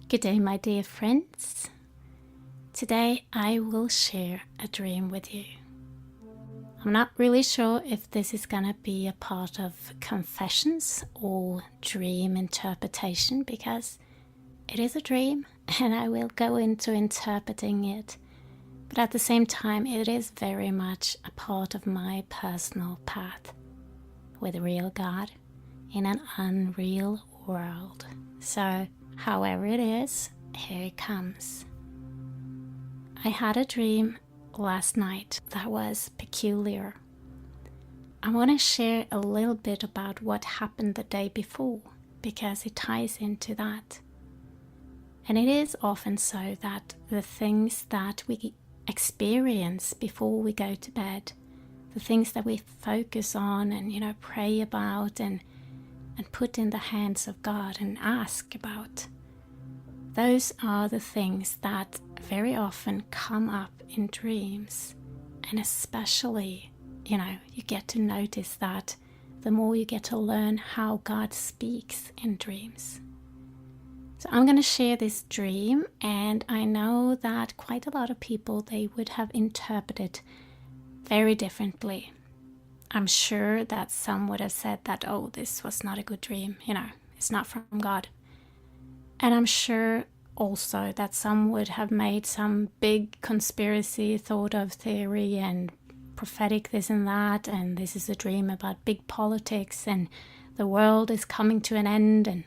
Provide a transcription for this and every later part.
Good day, my dear friends. Today I will share a dream with you. I'm not really sure if this is gonna be a part of confessions or dream interpretation because it is a dream and I will go into interpreting it. But at the same time, it is very much a part of my personal path with a real God in an unreal world. So, however it is, here it comes. I had a dream last night that was peculiar. I want to share a little bit about what happened the day before because it ties into that. And it is often so that the things that we experience before we go to bed, the things that we focus on and pray about and put in the hands of God and ask about, those are the things that very often come up in dreams. And especially, you get to notice that the more you get to learn how God speaks in dreams. So I'm going to share this dream, and I know that quite a lot of people, they would have interpreted very differently. I'm sure that some would have said that, oh, this was not a good dream, it's not from God. And I'm sure also that some would have made some big conspiracy thought of theory and prophetic this and that, and this is a dream about big politics and the world is coming to an end.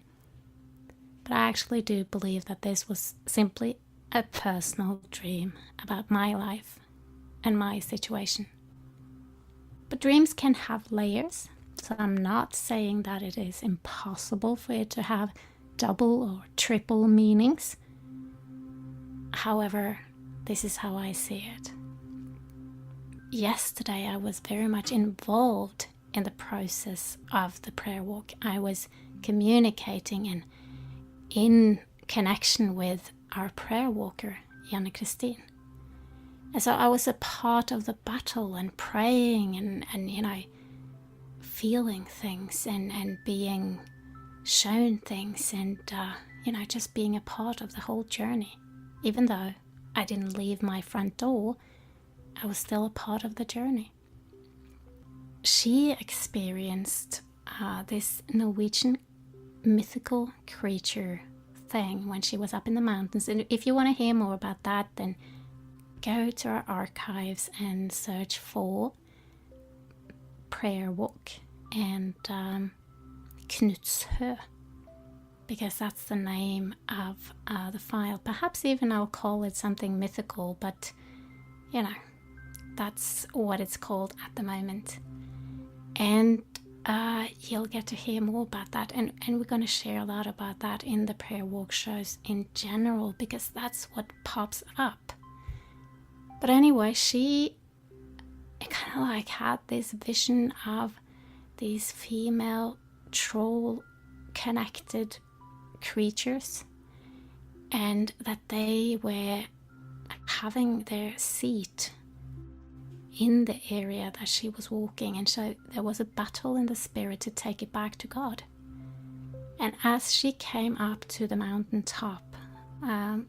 But I actually do believe that this was simply a personal dream about my life and my situation. But dreams can have layers, so I'm not saying that it is impossible for it to have double or triple meanings. However, this is how I see it. Yesterday I was very much involved in the process of the prayer walk. I was communicating and in connection with our prayer walker, Janne Christine. And so I was a part of the battle and praying and feeling things and being shown things and, just being a part of the whole journey. Even though I didn't leave my front door, I was still a part of the journey. She experienced this Norwegian mythical creature thing when she was up in the mountains. And if you want to hear more about that, then go to our archives and search for prayer walk and Knutshø, because that's the name of the file. Perhaps even I'll call it something mythical, but that's what it's called at the moment. And you'll get to hear more about that, and we're going to share a lot about that in the prayer walk shows in general, because that's what pops up. But anyway, she kind of like had this vision of these female troll connected creatures, and that they were having their seat in the area that she was walking, and so there was a battle in the spirit to take it back to God. And as she came up to the mountain top and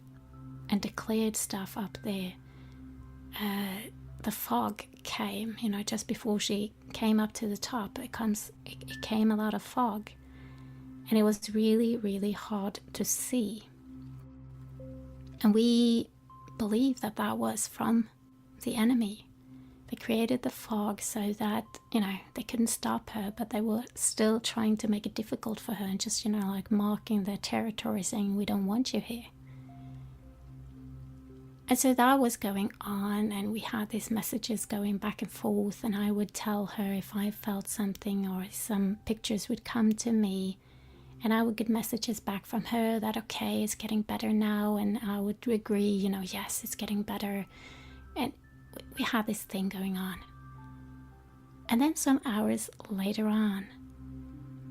declared stuff up there, the fog came, just before she came up to the top. It came a lot of fog, and it was really, really hard to see. And we believe that was from the enemy. They created the fog so that, they couldn't stop her, but they were still trying to make it difficult for her and just, like marking their territory, saying, we don't want you here. And so that was going on, and we had these messages going back and forth, and I would tell her if I felt something, or some pictures would come to me, and I would get messages back from her that, okay, it's getting better now, and I would agree, yes, it's getting better. And we had this thing going on. And then some hours later on,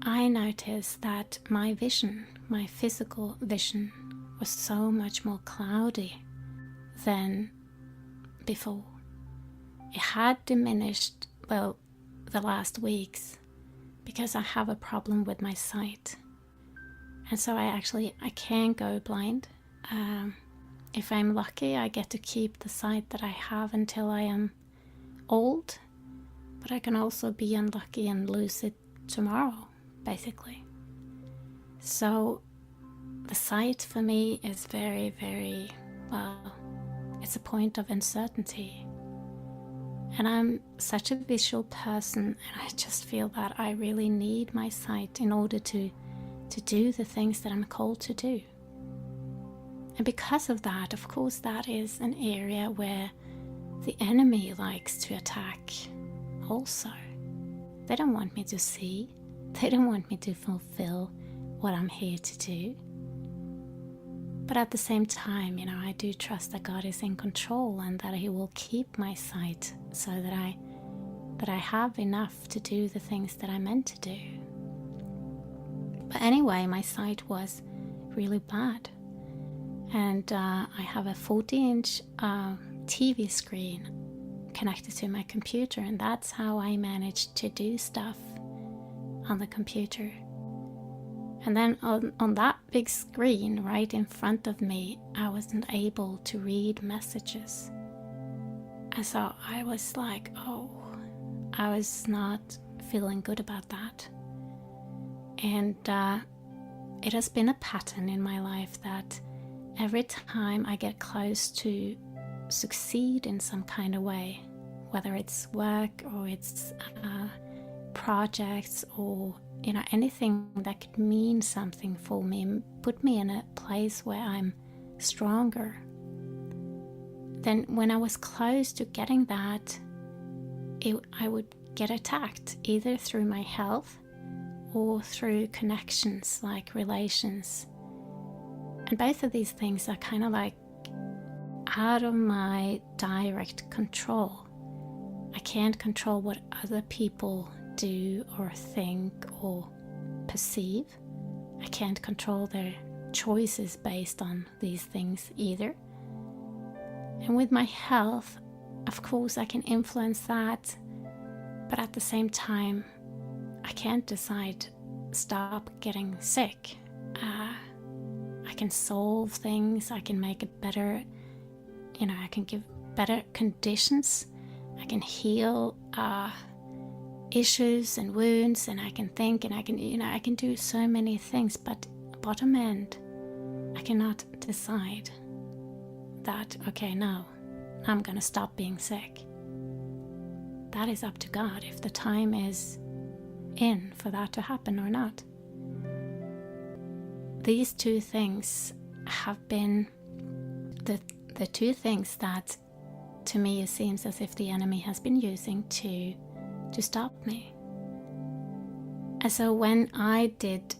I noticed that my vision, my physical vision, was so much more cloudy than before. It had diminished, the last weeks, because I have a problem with my sight. And so I can go blind. If I'm lucky, I get to keep the sight that I have until I am old, but I can also be unlucky and lose it tomorrow, basically. So the sight for me is very, very, well, it's a point of uncertainty. And I'm such a visual person, and I just feel that I really need my sight in order to do the things that I'm called to do. And because of that, of course, that is an area where the enemy likes to attack also. They don't want me to see. They don't want me to fulfill what I'm here to do. But at the same time, I do trust that God is in control and that He will keep my sight so that I have enough to do the things that I'm meant to do. But anyway, my sight was really bad. And I have a 40-inch TV screen connected to my computer, and that's how I managed to do stuff on the computer. And then on that big screen right in front of me, I wasn't able to read messages. And so I was like, I was not feeling good about that. And it has been a pattern in my life that every time I get close to succeed in some kind of way, whether it's work or it's projects or anything that could mean something for me and put me in a place where I'm stronger, then when I was close to getting that, I would get attacked either through my health or through connections like relations. And both of these things are kind of like out of my direct control. I can't control what other people do or think or perceive. I can't control their choices based on these things either. And with my health, of course, I can influence that, but at the same time, I can't decide stop getting sick. I can solve things, I can make it better, I can give better conditions, I can heal issues and wounds, and I can think, and I can do so many things, but bottom end, I cannot decide that, okay, now I'm gonna stop being sick. That is up to God if the time is in for that to happen or not. These two things have been the two things that to me it seems as if the enemy has been using to stop me. And so when I did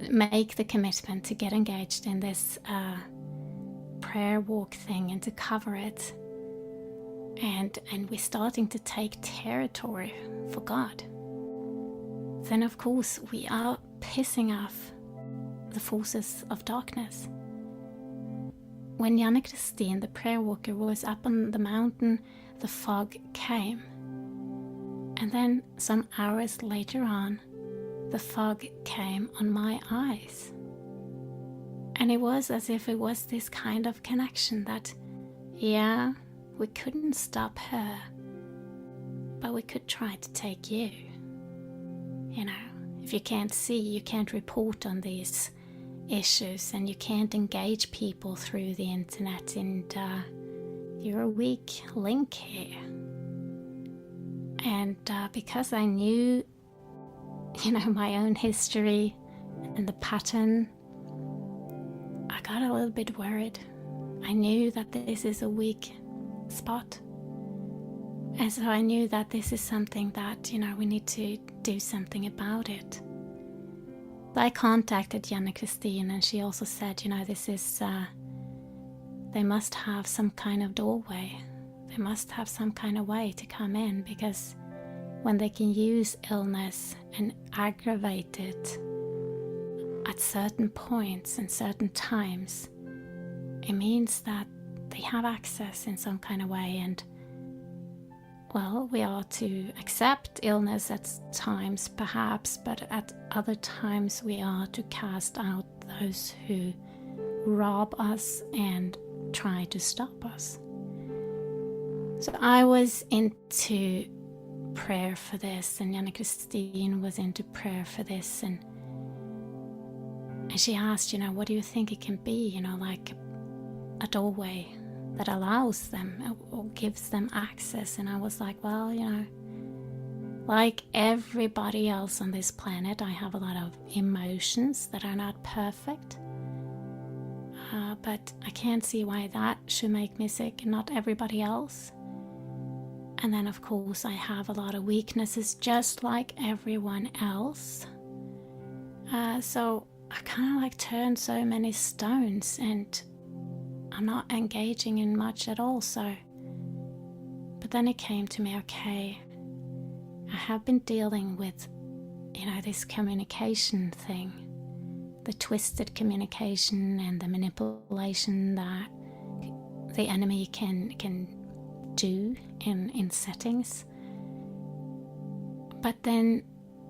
make the commitment to get engaged in this prayer walk thing and to cover it, and we're starting to take territory for God, then of course we are pissing off the forces of darkness. When Christine, the prayer walker, was up on the mountain, the fog came. And then some hours later on, the fog came on my eyes. And it was as if it was this kind of connection that, yeah, we couldn't stop her, but we could try to take you. If you can't see, you can't report on these issues, and you can't engage people through the internet, and you're a weak link here. And because I knew, my own history and the pattern, I got a little bit worried. I knew that this is a weak spot. And so I knew that this is something that, we need to do something about it. But I contacted Christine, and she also said, this is, they must have some kind of doorway. They must have some kind of way to come in, because when they can use illness and aggravate it at certain points and certain times, it means that they have access in some kind of way. And well, we are to accept illness at times, perhaps, but at other times we are to cast out those who rob us and try to stop us. So I was into prayer for this, and Jana Christine was into prayer for this, and she asked, what do you think it can be, like a doorway that allows them or gives them access? And I was like, well, like everybody else on this planet, I have a lot of emotions that are not perfect, but I can't see why that should make me sick and not everybody else. And then of course I have a lot of weaknesses just like everyone else, so I kind of like turn so many stones and I'm not engaging in much at all. So, but then it came to me, okay, I have been dealing with, this communication thing, the twisted communication and the manipulation that the enemy can do in settings. But then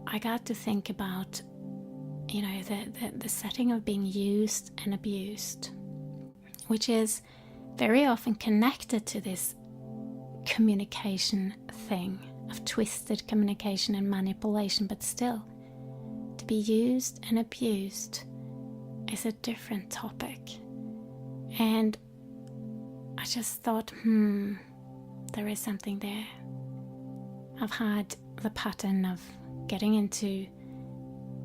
I got to think about, the setting of being used and abused, which is very often connected to this communication thing of twisted communication and manipulation, but still, to be used and abused is a different topic. And I just thought, there is something there. I've had the pattern of getting into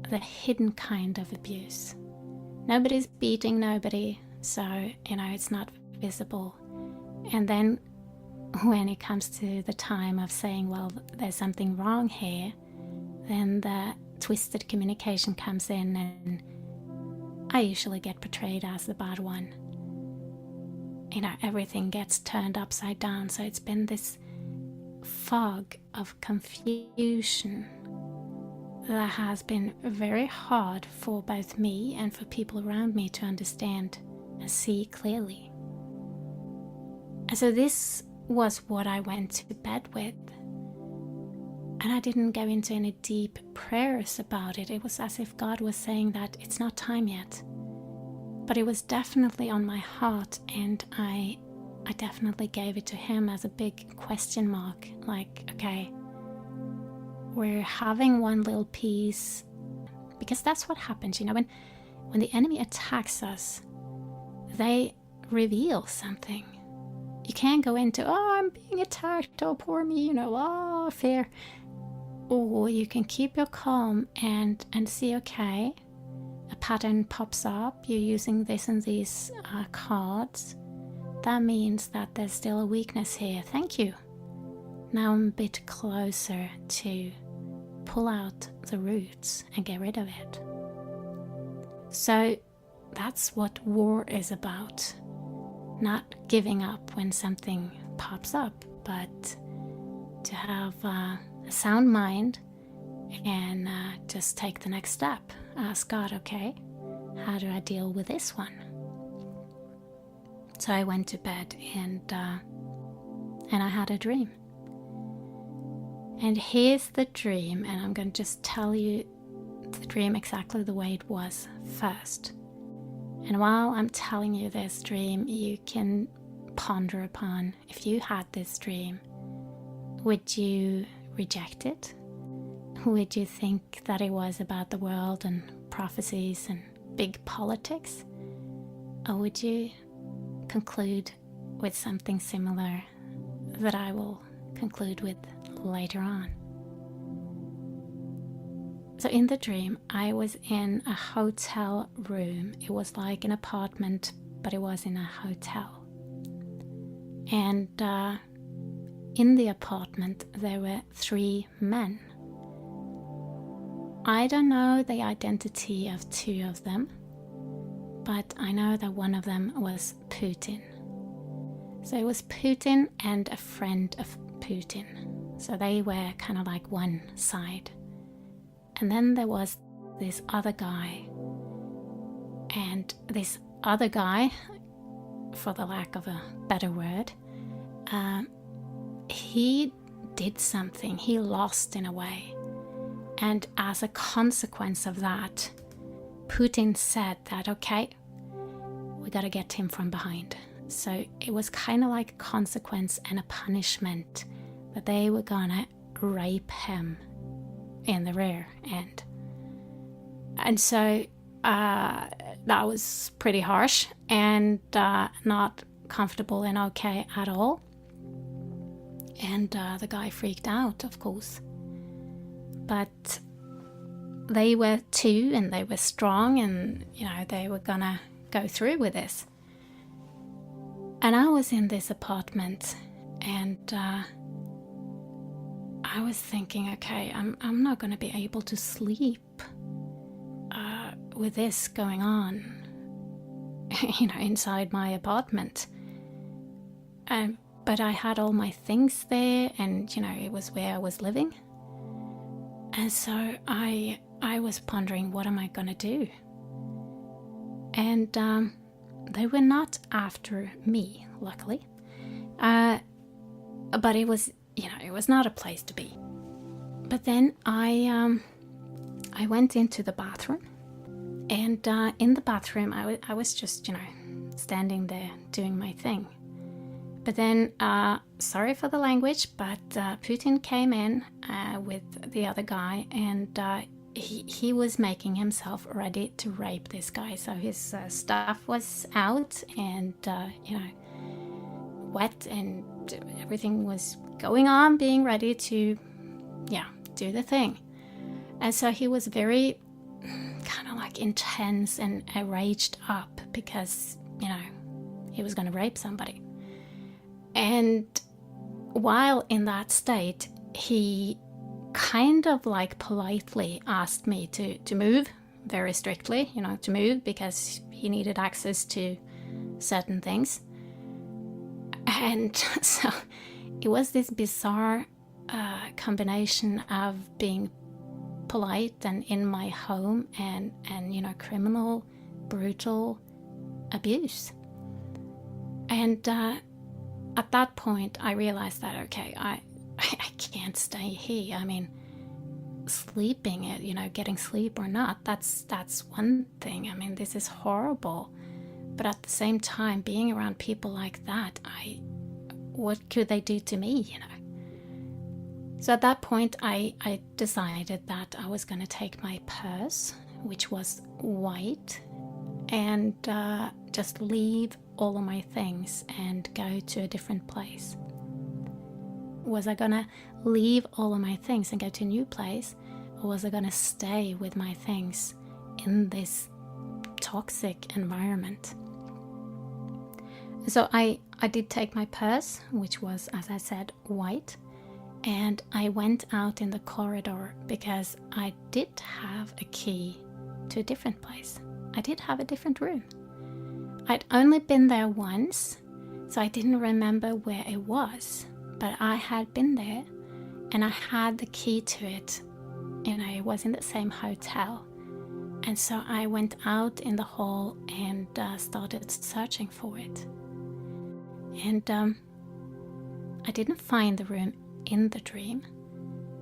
the hidden kind of abuse. Nobody's beating nobody, so, it's not visible. And then when it comes to the time of saying, well, there's something wrong here, then the twisted communication comes in and I usually get portrayed as the bad one. Everything gets turned upside down. So it's been this fog of confusion that has been very hard for both me and for people around me to understand and see clearly. And so this was what I went to bed with. And I didn't go into any deep prayers about it. It was as if God was saying that it's not time yet. But it was definitely on my heart, and I definitely gave it to him as a big question mark. Like, okay, we're having one little piece, because that's what happens, when the enemy attacks us, they reveal something. You can't go into, I'm being attacked, oh poor me, fear. Or you can keep your calm and see, okay, a pattern pops up, you're using this and these cards. That means that there's still a weakness here. Thank you. Now I'm a bit closer to pull out the roots and get rid of it. So that's what war is about. Not giving up when something pops up, but to have a sound mind and just take the next step. Ask God, okay, how do I deal with this one? So I went to bed and I had a dream. And here's the dream, and I'm going to just tell you the dream exactly the way it was first. And while I'm telling you this dream, you can ponder upon, if you had this dream, would you reject it? Would you think that it was about the world and prophecies and big politics? Or would you conclude with something similar that I will conclude with later on? So in the dream, I was in a hotel room. It was like an apartment, but it was in a hotel. And in the apartment, there were 3 men. I don't know the identity of 2 of them, but I know that one of them was Putin. So it was Putin and a friend of Putin. So they were kind of like one side. And then there was this other guy. And this other guy, for the lack of a better word, he did something. He lost in a way. And as a consequence of that, Putin said that, okay, we got to get him from behind. So it was kind of like a consequence and a punishment that they were gonna rape him in the rear end. And so that was pretty harsh and not comfortable and okay at all. And the guy freaked out, of course. But they were two, and they were strong, and they were gonna go through with this. And I was in this apartment, and I was thinking, okay, I'm not gonna be able to sleep with this going on, inside my apartment. But I had all my things there, and it was where I was living. And so I was pondering, what am I gonna do? And they were not after me, luckily. But it was, it was not a place to be. But then I went into the bathroom, and in the bathroom I was just, standing there doing my thing. But then, sorry for the language, but Putin came in with the other guy, and he was making himself ready to rape this guy. So his stuff was out, and wet, and everything was going on, being ready to, do the thing. And so he was very kind of like intense and raged up because, he was going to rape somebody. And while in that state, he kind of like politely asked me to move, very strictly, to move, because he needed access to certain things. And so it was this bizarre combination of being polite and in my home and criminal, brutal abuse. And at that point, I realized that, okay, I can't stay here. I mean, sleeping, getting sleep or not, that's one thing. I mean, this is horrible. But at the same time, being around people like that, what could they do to me, So at that point, I decided that I was going to take my purse, which was white, and just leave all of my things and go to a different place. Was I gonna leave all of my things and go to a new place, or was I gonna stay with my things in this toxic environment? So I did take my purse, which was, as I said, white, and I went out in the corridor because I did have a key to a different place. I did have a different room. I'd only been there once, so I didn't remember where it was, but I had been there, and I had the key to it. It was in the same hotel. And so I went out in the hall and started searching for it. And I didn't find the room in the dream,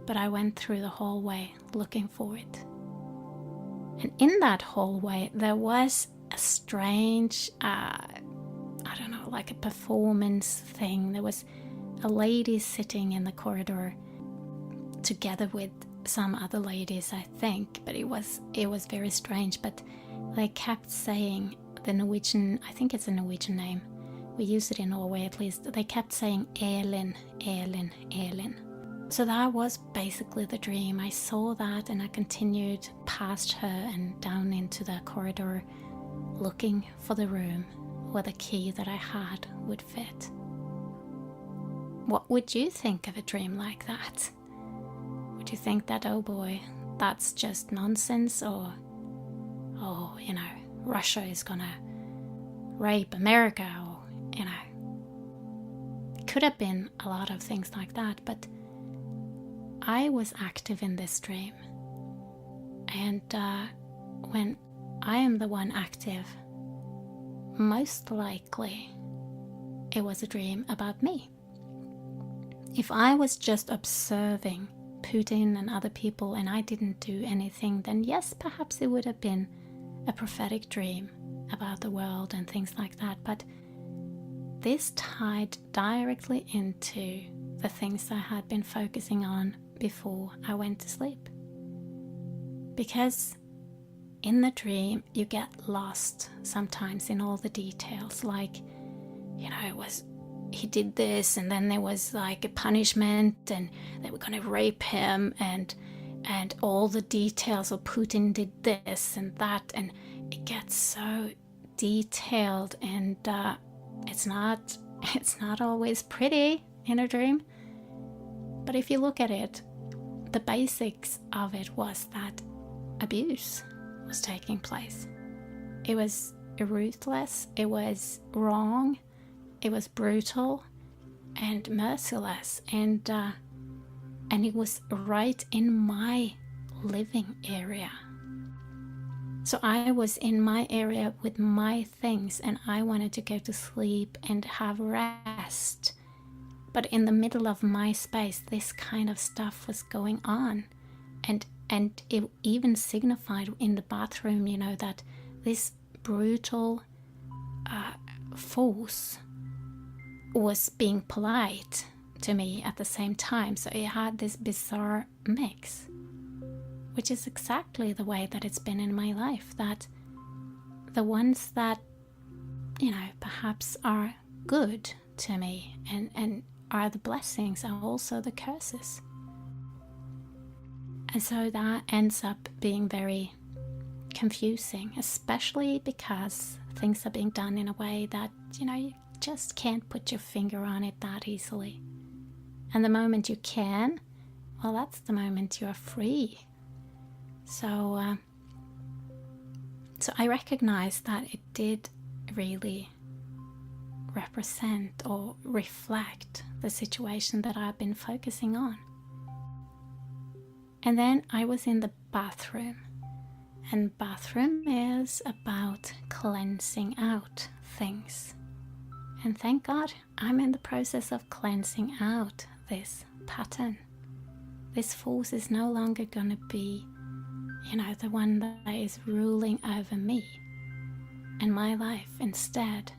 but I went through the hallway looking for it. And in that hallway, there was a strange, like a performance thing. There was a lady sitting in the corridor together with some other ladies, I think, but it was very strange. But they kept saying the Norwegian, I think it's a Norwegian name, we use it in Norway at least, they kept saying Elin, Elin, Elin. So that was basically the dream. I saw that, and I continued past her and down into the corridor looking for the room where the key that I had would fit. What would you think of a dream like that? Would you think that, oh boy, that's just nonsense, or, oh, Russia is gonna rape America, or, it could have been a lot of things like that, but I was active in this dream. And when I am the one active, most likely it was a dream about me. If I was just observing Putin and other people and I didn't do anything, then yes, perhaps it would have been a prophetic dream about the world and things like that. But this tied directly into the things I had been focusing on before I went to sleep. Because in the dream, you get lost sometimes in all the details, like, it was, he did this, and then there was like a punishment, and they were going to rape him, and all the details of Putin did this and that, and it gets so detailed, and it's not always pretty in a dream. But if you look at it, the basics of it was that abuse was taking place. It was ruthless, it was wrong, it was brutal and merciless, and it was right in my living area. So I was in my area with my things, and I wanted to go to sleep and have rest. But in the middle of my space, this kind of stuff was going on. And it even signified in the bathroom, that this brutal force was being polite to me at the same time. So it had this bizarre mix, which is exactly the way that it's been in my life, that the ones that, perhaps are good to me and are the blessings are also the curses. And so that ends up being very confusing, especially because things are being done in a way that, you just can't put your finger on it that easily. And the moment you can, well, that's the moment you're free. So I recognize that it did really represent or reflect the situation that I've been focusing on. And then I was in the bathroom, and bathroom is about cleansing out things. And thank God I'm in the process of cleansing out this pattern. This force is no longer going to be, the one that is ruling over me and my life. Instead,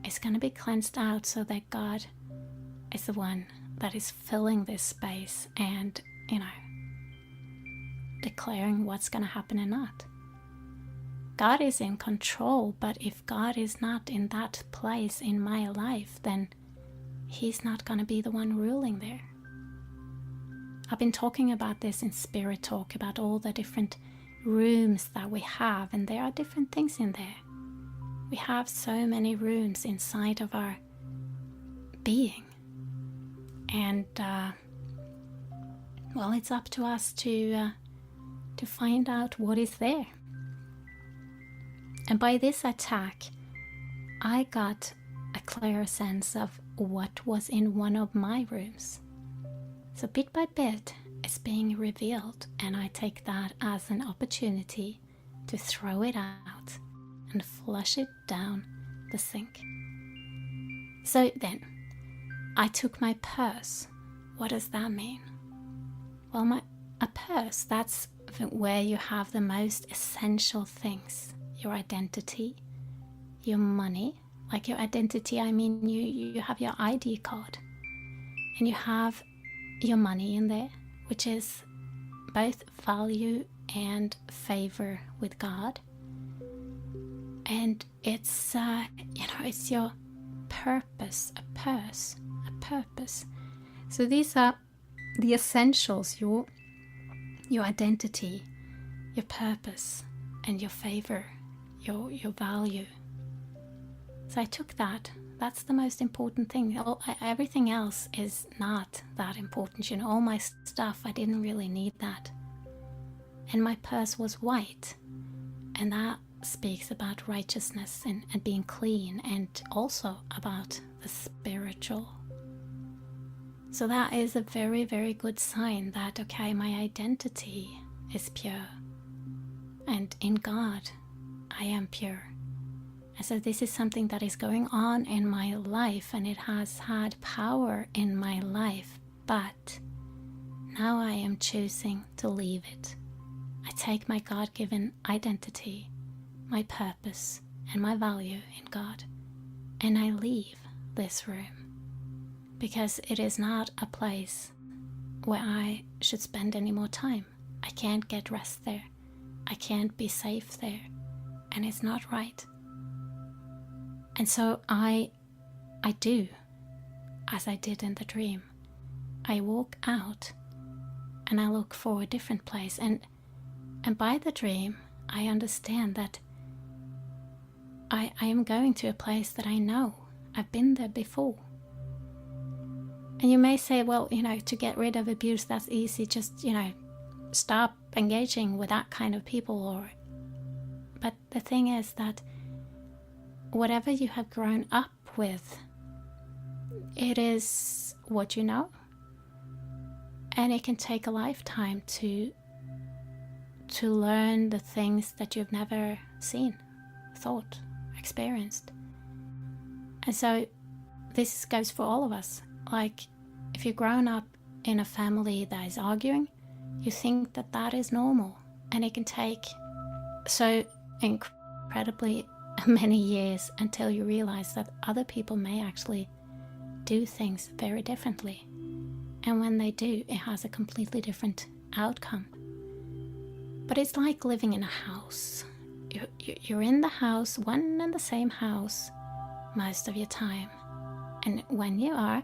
it's going to be cleansed out so that God is the one that is filling this space and, declaring what's going to happen and not. God is in control, but if God is not in that place in my life, then He's not going to be the one ruling there. I've been talking about this in Spirit Talk, about all the different rooms that we have, and there are different things in there. We have so many rooms inside of our being. And, it's up to us to find out what is there. And by this attack, I got a clearer sense of what was in one of my rooms. So bit by bit, it's being revealed, and I take that as an opportunity to throw it out and flush it down the sink. So then, I took my purse. What does that mean? Well, a purse, that's where you have the most essential things. Your identity, your money. Like your identity, I mean you have your ID card. And you have your money in there, which is both value and favor with God. And it's, it's your purpose, a purpose. So these are the essentials, your identity, your purpose, and your favor, your value. So I took that. That's the most important thing. Everything else is not that important. All my stuff, I didn't really need that. And my purse was white. And that speaks about righteousness and being clean, and also about the spiritual. So that is a very, very good sign that, okay, my identity is pure. And in God, I am pure. And so this is something that is going on in my life, and it has had power in my life, but now I am choosing to leave it. I take my God-given identity, my purpose, and my value in God, and I leave this room, because it is not a place where I should spend any more time. I can't get rest there. I can't be safe there, and it's not right. And so I do as I did in the dream. I walk out and I look for a different place, and by the dream I understand that I am going to a place that I know. I've been there before. And you may say, well, to get rid of abuse, that's easy, just stop engaging with that kind of people. But the thing is that whatever you have grown up with, it is what you know, and it can take a lifetime to learn the things that you've never seen, thought, experienced. And so this goes for all of us. Like, if you've grown up in a family that is arguing, you think that that is normal, and it can take so incredibly many years until you realize that other people may actually do things very differently, and when they do, it has a completely different outcome. But it's like living in a house. You're in the house, one and the same house, most of your time, and when you are,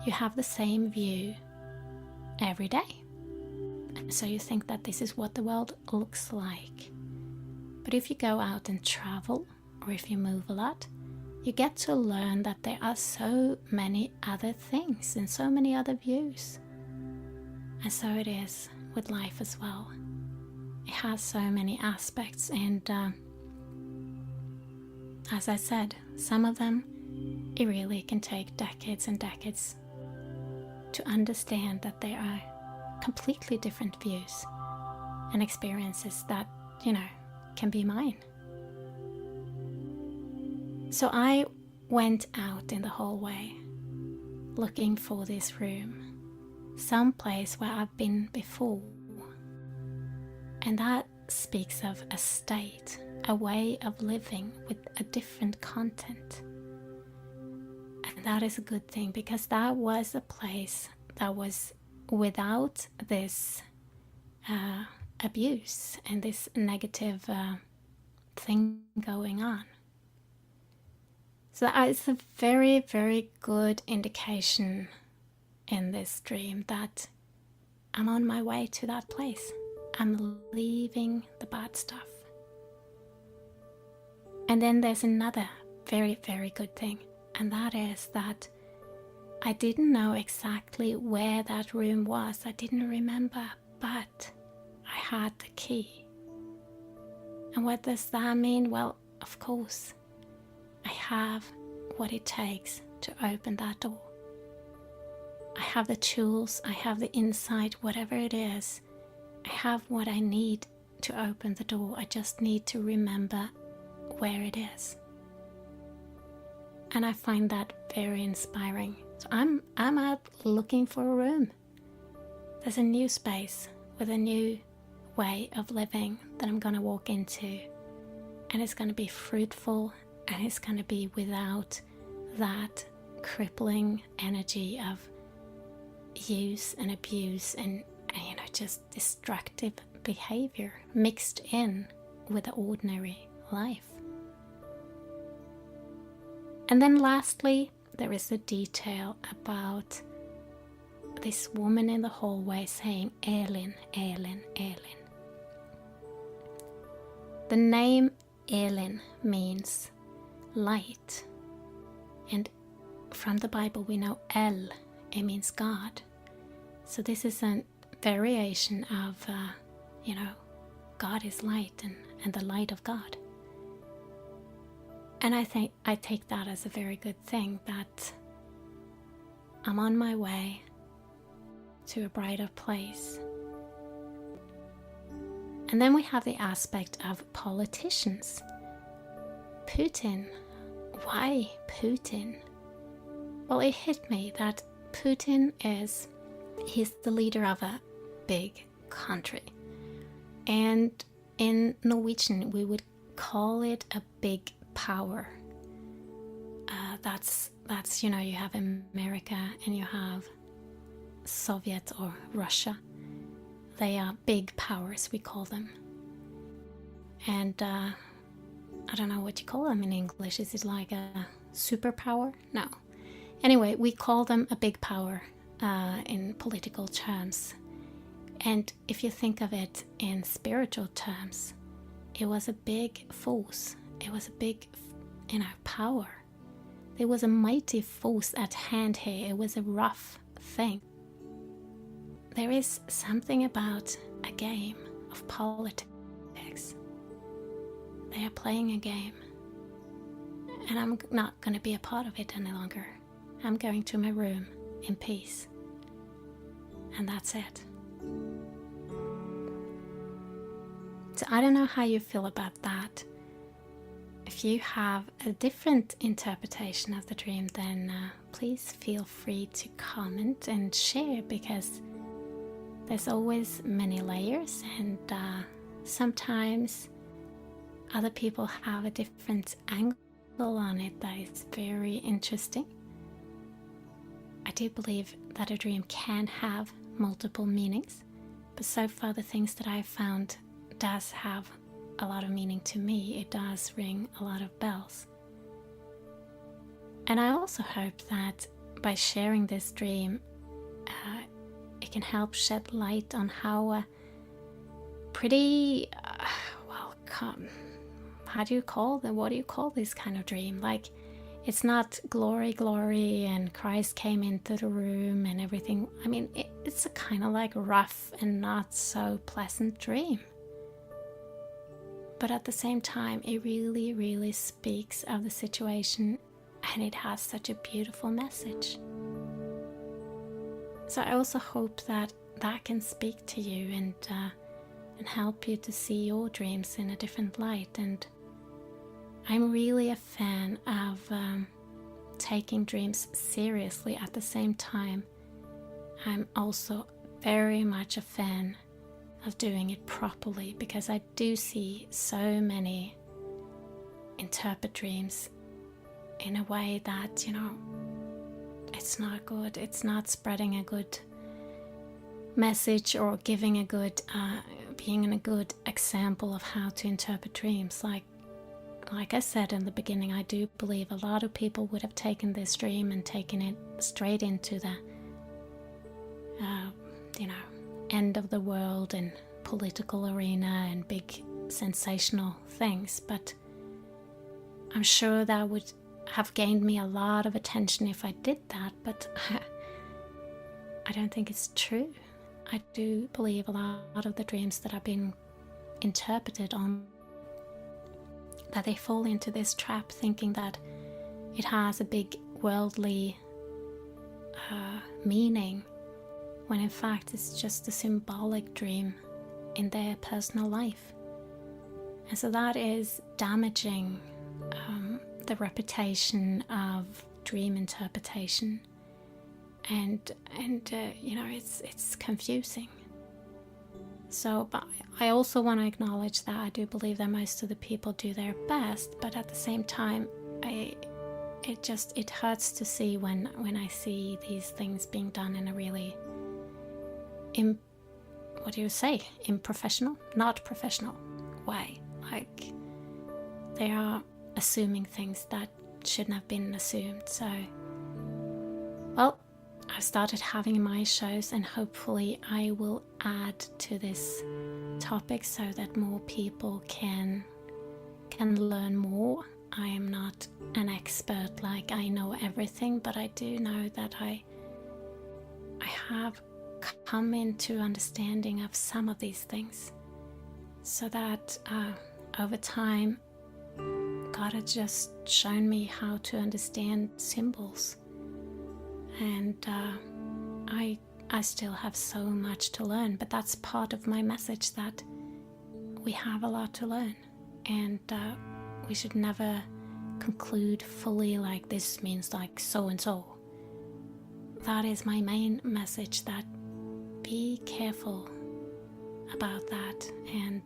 you have the same view every day. So you think that this is what the world looks like. But if you go out and travel, or if you move a lot, you get to learn that there are so many other things and so many other views. And so it is with life as well. It has so many aspects, and as I said, some of them, it really can take decades and decades to understand that there are completely different views and experiences that, can be mine. So I went out in the hallway looking for this room, some place where I've been before. And that speaks of a state, a way of living with a different content. And that is a good thing, because that was a place that was without this abuse and this negative thing going on. So it's a very, very good indication in this dream that I'm on my way to that place. I'm leaving the bad stuff. And then there's another very, very good thing, and that is that I didn't know exactly where that room was. I didn't remember, but I had the key. And what does that mean? Well, of course, I have what it takes to open that door. I have the tools, I have the insight, whatever it is. I have what I need to open the door. I just need to remember where it is. And I find that very inspiring. So I'm out looking for a room. There's a new space with a new way of living that I'm going to walk into. And it's going to be fruitful, and it's going to be without that crippling energy of use and abuse and just destructive behavior mixed in with the ordinary life. And then lastly, there is a detail about this woman in the hallway saying, Elin, Elin, Elin. The name Elin means light. And from the Bible we know El, it means God. So this is a variation of, God is light and the light of God. And I take that as a very good thing, that I'm on my way to a brighter place. And then we have the aspect of politicians. Putin. Why Putin? Well, it hit me that Putin he's the leader of a big country. And in Norwegian, we would call it a big power. That's you have America and you have Soviet or Russia. They are big powers, we call them. And I don't know what you call them in English. Is it like a superpower? No. Anyway, we call them a big power in political terms. And if you think of it in spiritual terms, it was a big force. It was a big, power. There was a mighty force at hand here. It was a rough thing. There is something about a game of politics. They are playing a game. And I'm not going to be a part of it any longer. I'm going to my room in peace. And that's it. So I don't know how you feel about that. If you have a different interpretation of the dream, then please feel free to comment and share, because there's always many layers, and sometimes other people have a different angle on it that is very interesting. I do believe that a dream can have multiple meanings, but so far the things that I've found does have a lot of meaning to me. It does ring a lot of bells. And I also hope that by sharing this dream, it can help shed light on how a pretty, what do you call this kind of dream? Like, it's not glory, glory, and Christ came into the room and everything. I mean, it's a kind of like rough and not so pleasant dream. But at the same time, it really, really speaks of the situation, and it has such a beautiful message. So I also hope that that can speak to you and help you to see your dreams in a different light. And I'm really a fan of taking dreams seriously. At the same time, I'm also very much a fan of doing it properly, because I do see so many interpret dreams in a way that, it's not good. It's not spreading a good message or giving a good, being a good example of how to interpret dreams. Like I said in the beginning, I do believe a lot of people would have taken this dream and taken it straight into the, end of the world and political arena and big sensational things. But I'm sure that would have gained me a lot of attention if I did that. But I don't think it's true. I do believe a lot of the dreams that have been interpreted on, that they fall into this trap thinking that it has a big worldly meaning, when in fact it's just a symbolic dream in their personal life. And so that is damaging the reputation of dream interpretation, and it's confusing. So, but I also want to acknowledge that I do believe that most of the people do their best, but at the same time, it hurts to see when I see these things being done in a really not professional way. Like, they are assuming things that shouldn't have been assumed. So, well, I've started having my shows, and hopefully I will add to this topic so that more people can learn more. I am not an expert, like I know everything, but I do know that I have come into understanding of some of these things, so that over time God has just shown me how to understand symbols. And I still have so much to learn, but that's part of my message, that we have a lot to learn, and we should never conclude fully like this means like so and so. That is my main message, that be careful about that, and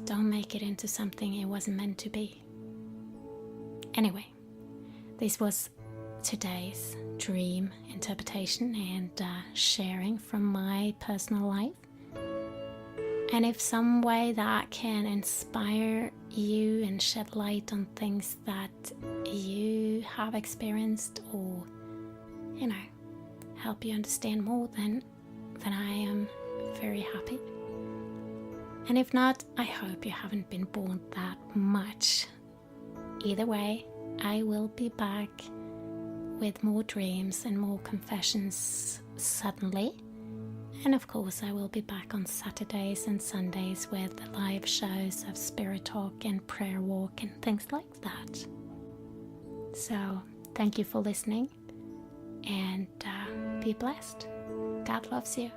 don't make it into something it wasn't meant to be. Anyway, this was today's dream interpretation and sharing from my personal life. And if some way that can inspire you and shed light on things that you have experienced, or help you understand more, then I am very happy. And if not, I hope you haven't been bored that much. Either way, I will be back with more dreams and more confessions suddenly. And of course, I will be back on Saturdays and Sundays with live shows of spirit talk and prayer walk and things like that. So, thank you for listening, and be blessed. God loves you.